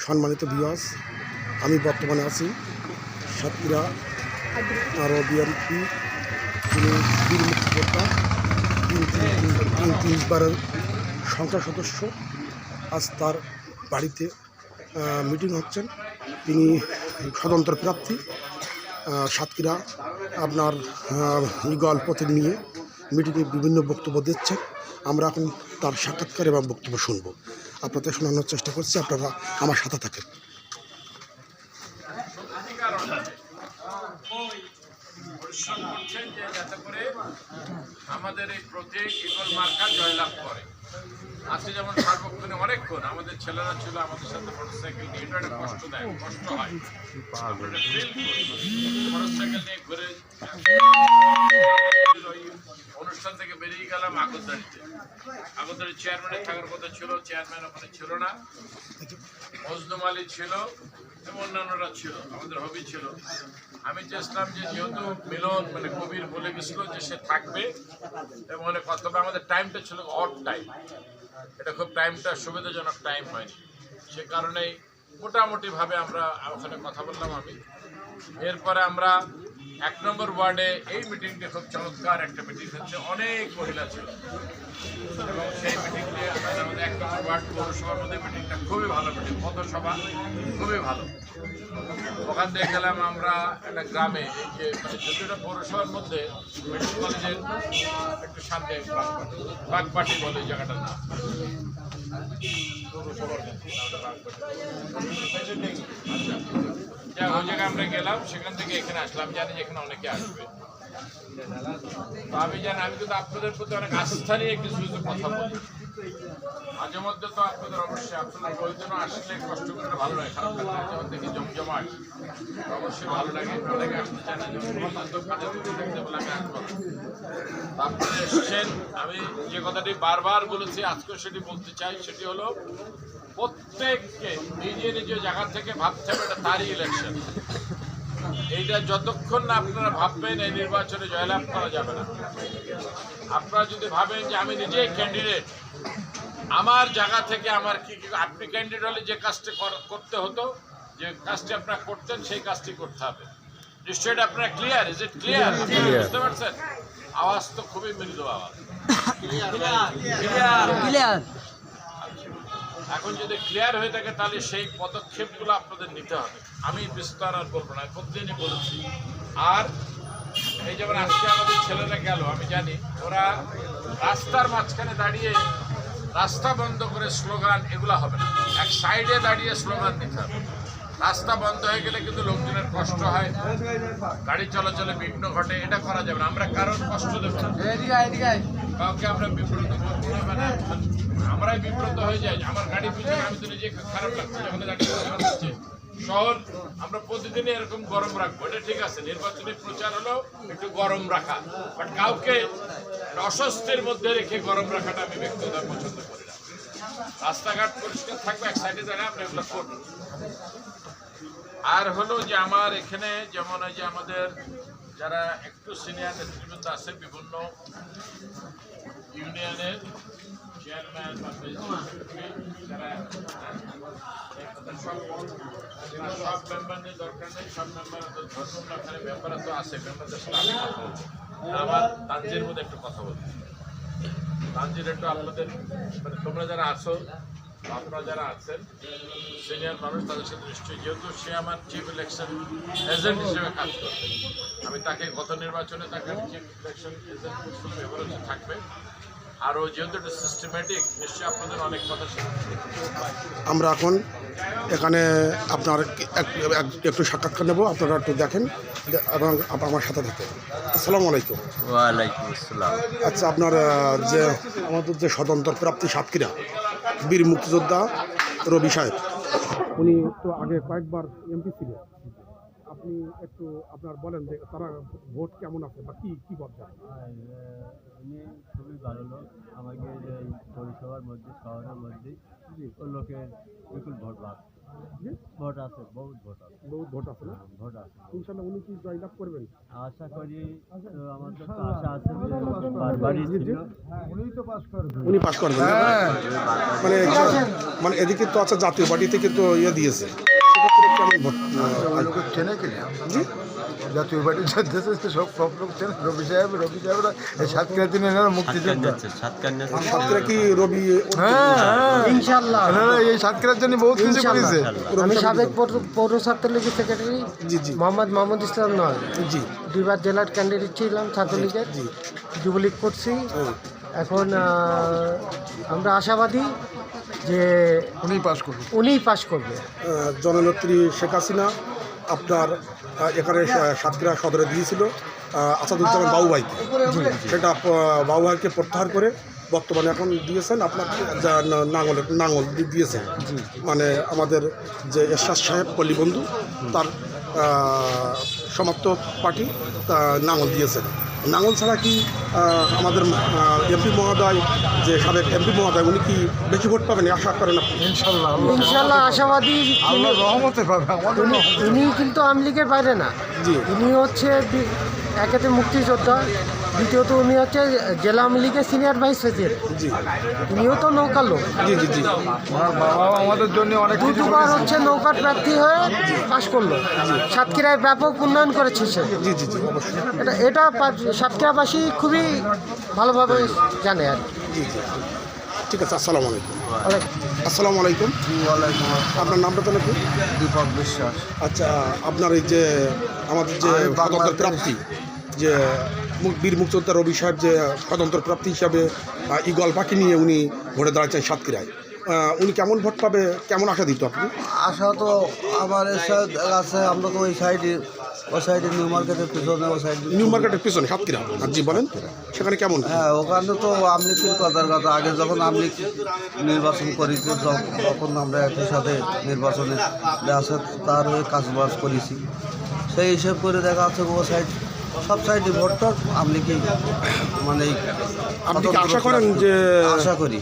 সম্মানিত ভিউয়ার্স, আমি বর্তমানে আছি সাতক্ষীরা আরও বিএনপি তিনি বীর মুক্তিযোদ্ধা ৩৩বারের সংসদ সদস্য। আজ তার বাড়িতে মিটিং হচ্ছেন। তিনি স্বতন্ত্র প্রার্থী। সাতক্ষীরা আপনার ইগল প্রতীক নিয়ে মিটিংয়ে বিভিন্ন বক্তব্য দিচ্ছেন। আমরা এখন তার সাক্ষাৎকার এবং বক্তব্য শুনব। আপনাদের শোনানোর চেষ্টা করছি, আপনারা আমার সাথে থাকেন। পরিশ্রম করছেন যে যাতে করে আমাদের এই প্রতীক ইগল মার্কা জয়লাভ করে। আজকে যেমন সার্বক্ষণে অনেকক্ষণ আমাদের ছেলেরা ছিল আমাদের সাথে মোটরসাইকেল নিয়ে, এটা একটা কষ্ট দেয়, কষ্ট হয়। মোটরসাইকেল নিয়ে ঘুরে অনুষ্ঠান থেকে বেরিয়ে গেলাম আগরদাড়িতে। আগরদাড়ি চেয়ারম্যানের থাকার কথা ছিল, চেয়ারম্যান ওখানে ছিল না, মজদুম আলী ছিল এবং অন্যান্যরা ছিল, আমাদের হবি ছিল। আমি চেয়েছিলাম যে যেহেতু মিলন মানে কবির বলে গেছিল যে সে থাকবে এবং কথা, আমাদের টাইমটা ছিল অড টাইম, এটা খুব টাইমটা সুবিধাজনক টাইম হয়নি। সে কারণেই মোটামুটিভাবে আমরা ওখানে কথা বললাম। আমি এরপরে আমরা ১ নম্বর ওয়ার্ডে এই মিটিংটা খুব চমৎকার একটা মিটিং হচ্ছে, অনেক মহিলা ছিল এবং সেই মিটিংয়ে আমাদের ১ নম্বর ওয়ার্ড পৌরসভার মধ্যে মিটিংটা খুবই ভালো মিটিং, পথসভা খুবই ভালো। ওখান থেকে গেলাম আমরা একটা গ্রামে, এই যে মানে যতটা পৌরসভার মধ্যে মেডিকেল কলেজের একটু সামনে বাগপাটি বলে এই জায়গাটার নাম, আচ্ছা ওই জায়গায় আমরা গেলাম। সেখান থেকে এখানে আসলাম, জানি যে এখানে অনেকে আসবে। তো আমি জানি, আমি কিন্তু আপনাদের প্রতি অনেক আস্থা নিয়ে কিছু কিছু কথা বলি। মাঝে মধ্যে তো আপনাদের অবশ্যই আপনাদের প্রয়োজনও আসলে কষ্ট করে ভালো লাগে, খারাপ লাগে যখন দেখি জমজমাট, অবশ্যই ভালো লাগে। অনেকে আসতে চায় না, থাকতে বলে আমি আসবো। আপনারা এসছেন, আমি যে কথাটি বারবার বলেছি আজকেও সেটি বলতে চাই, সেটি হলো প্রত্যেককে নিজে নিজে জায়গা থেকে ভাবতে হবে এটা তারই ইলেকশন। এইটা যতক্ষণ না আপনারা ভাববেন এই নির্বাচনে জয়লাভ করা যাবে না। আপনারা যদি ভাবেন যে আমি নিজেই ক্যান্ডিডেট, আমার জায়গা থেকে আমার কি, আপনি ক্যান্ডিডেট হলে যে কাজটি করতে হতো, যে কাজটি আপনারা করতেন সেই কাজটি করতে হবে। নিশ্চয়ই আপনারা ক্লিয়ার? Is it clear? বুঝতে পারছেন? আওয়াজ তো খুবই মৃদু আওয়াজ। ক্লিয়ার। এখন যদি ক্লিয়ার হয়ে থাকে তাহলে সেই পদক্ষেপগুলো আপনাদের নিতে হবে। আমি বিস্তার আর বলবো না, প্রতিদিনই বলেছি। আর এই যেমন আজকে আমাদের ছেলেরা গেল, আমি জানি ওরা রাস্তার মাঝখানে দাঁড়িয়ে রাস্তা বন্ধ করে স্লোগান, এগুলো হবে না। এক সাইডে দাঁড়িয়ে স্লোগান দিতে হবে। রাস্তা বন্ধ হয়ে গেলে কিন্তু লোকজনের কষ্ট হয়, গাড়ি চলাচলে বিঘ্ন ঘটে, এটা করা যাবে না। আমরা কারণ কষ্ট দেবো না, কাউকে আমরা বিব্রত করবো না, মানে আমরাই বিব্রত হয়ে যাই। আমার গাড়ি পিছনে আমি তো নিজে খারাপ লাগছে যখন দাঁড়িয়ে শহর। আমরা প্রতিদিনই এরকম গরম রাখবো, এটা ঠিক আছে। নির্বাচনী প্রচার হলো একটু গরম রাখা, বাট কাউকে অস্বস্তির মধ্যে রেখে গরম রাখাটা আমি ব্যক্তিগত পছন্দ করি না। রাস্তাঘাট পরিষ্কার থাকবে, এক সাইডে জায়গায় আমরা এগুলো করবো। আর হলো যে আমার এখানে যেমন এই যে আমাদের যারা একটু সিনিয়র নেতৃবৃন্দ আছে, বিভিন্ন ইউনিয়নের চেয়ারম্যান বা যারা সব মেম্বারদের দরকার নেই, সব মেম্বার ধর্মখানে মেম্বার তো আছে, মেম্বারদের সাথে আমি কথা বলবো। আমার তানজির মধ্যে একটু কথা বলবো। তানজির একটু আপনাদের মানে তোমরা যারা আছো, আপনারা যারা আছেন সিনিয়র মানুষ, তাদের সাথে নিশ্চয়ই, যেহেতু সে আমার চিফ ইলেকশন এজেন্ট হিসেবে কাজ করবে, আমি তাকে গত নির্বাচনে তাকে চিফ ইলেকশন এজেন্ট হিসেবে ব্যবহার থাকবে। আরও যেহেতু এটা সিস্টেম্যাটিক, নিশ্চয়ই আপনাদের অনেক কথা শুনতে। আমরা এখন এখানে আপনার একটু সাক্ষাৎকার নেব, আপনারা একটু দেখেন এবং আমার সাথে থাকেন। আসসালামু আলাইকুম। ওয়ালাইকুম আসসালাম। আচ্ছা, আপনার যে আমাদের যে স্বতন্ত্র প্রাপ্তি সাতক্ষীরা বীর মুক্তিযোদ্ধা রবি সাহেব, উনি তো আগে কয়েকবার এমপি ছিলেন। আপনি একটু আপনার বলেন যে তারা ভোট কেমন আছে বা কী পর্যায়ে? উনি খুবই ভালো লোক। আমাকে এই পৌরসভার মধ্যে, শহরের মধ্যে ওর লোকের বিপুল ভোট ভাগ। ভোট আছে, বহুত ভোট আছে, বহুত ভোট আছে না? ভোট আছে। ইনশাল্লাহ উনি কি জয়লাভ করবেন? আশা করি, তো আমাদের তো আশা আছে যে বারবারই ছিল। উনি পাশ করবেন না? মানে মানে এদিকে তো আছে জাতীয় পার্টি থেকে তো দিয়েছে, সেক্ষেত্রে কেমন ভোট লোকের চেনে কিনা জি? জাতীয় পার্টি দেশে সব লোক চেনে। রবি সাহেবরা এই সাতক্ষীরা দিনে মুক্তিযোদ্ধা। সাতক্ষীরা কি রবি? ইনশাআল্লাহ এই সাতক্ষীরার জন্য বহুত কিছু করেছে। আমি সাবেক পৌর ছাত্রলীগের সেক্রেটারি জি জি মোহাম্মদ ইসলাম নয়, জি দুইবার জেলার ক্যান্ডিডেট ছিলাম ছাত্রলীগের, জি যুবলীগ করছি। হুম। এখন আমরা আশাবাদী যে উনি পাস করবে। উনিই পাশ করবে। জননেত্রী শেখ হাসিনা আপনার এখানে সাতক্ষীরা সদরে দিয়েছিল আসাদুজ্জামান বাবুভাইকে, সেটা বাবুভাইকে প্রত্যাহার করে বর্তমানে এখন দিয়েছেন আপনার নাঙল দিয়েছেন, মানে আমাদের যে এরশাদ সাহেব পল্লীবন্ধু তার সমর্থক পার্টি নাঙল দিয়েছেন। নাঙল ছাড়া কি আমাদের এমপি মহোদয়, যে সাবেক এমপি মহোদয়, উনি কি বেশি ভোট পাবেন আশা করেন আপনি? ইনশাআল্লাহ আশাবাদী। আল্লাহ রহমতে পাবে আমাদের। ইনি কিন্তু আওয়ামী লীগের বাইরে না, জি ইনি হচ্ছে একেতে মুক্তিযোদ্ধা, দ্বিতীয়ত উনি হচ্ছে জেলা আওয়ামী লীগের সিনিয়র ভাইস প্রেসিডেন্ট, জি উনিও তো নৌকা লোক। জি জি জি আমার বাবা আমাদের জন্য অনেক কিছু দুবার করেছে। হচ্ছে নৌকার প্রার্থী হয়ে পাশ করলো। সাতক্ষীরায় ব্যাপক উন্নয়ন করেছে সে। জি জি জি অবশ্যই। এটা সাতক্ষীরাবাসী খুবই ভালোভাবে জানে আর কি। জি জি ঠিক আছে। আসসালামু আলাইকুম। অনেক আসসালামু আলাইকুম। আপনার নামটা তাহলে কি? দীপক বিশ্বাস। আচ্ছা, আপনার এই যে আমাদের যে আমি বাংলাদেশ- স্বতন্ত্র প্রাপ্তি, যে বীর মুক্তিযোদ্ধা রবি সাহেব যে স্বতন্ত্র প্রাপ্তি হিসাবে ইগল পাখি নিয়ে উনি ভোটে দাঁড়াচ্ছেন সাতক্ষীরায়, উনি কেমন ভোট পাবে, কেমন আশা দিত আপনি? আশা তো আমার এসব আছে, আমরা তো ওই সাইডে নিউ মার্কেটের পিছনে ওই সাইডে। নিউ মার্কেটের পিছনে সাতক্ষীরা, আর জি বলেন সেখানে কেমন? হ্যাঁ, ওখানে তো আমলিগের কথার কথা। আগে যখন আমলিগ নির্বাচন করেছি তখন আমরা একই সাথে নির্বাচনে আছে তার হয়ে কাজবাজ করেছি। সেই হিসেব করে দেখা যাচ্ছে ও সাইড সব সাইডে ভোটটা আমলিগেই, মানে আপনি কি আশা করেন যে আশা করি।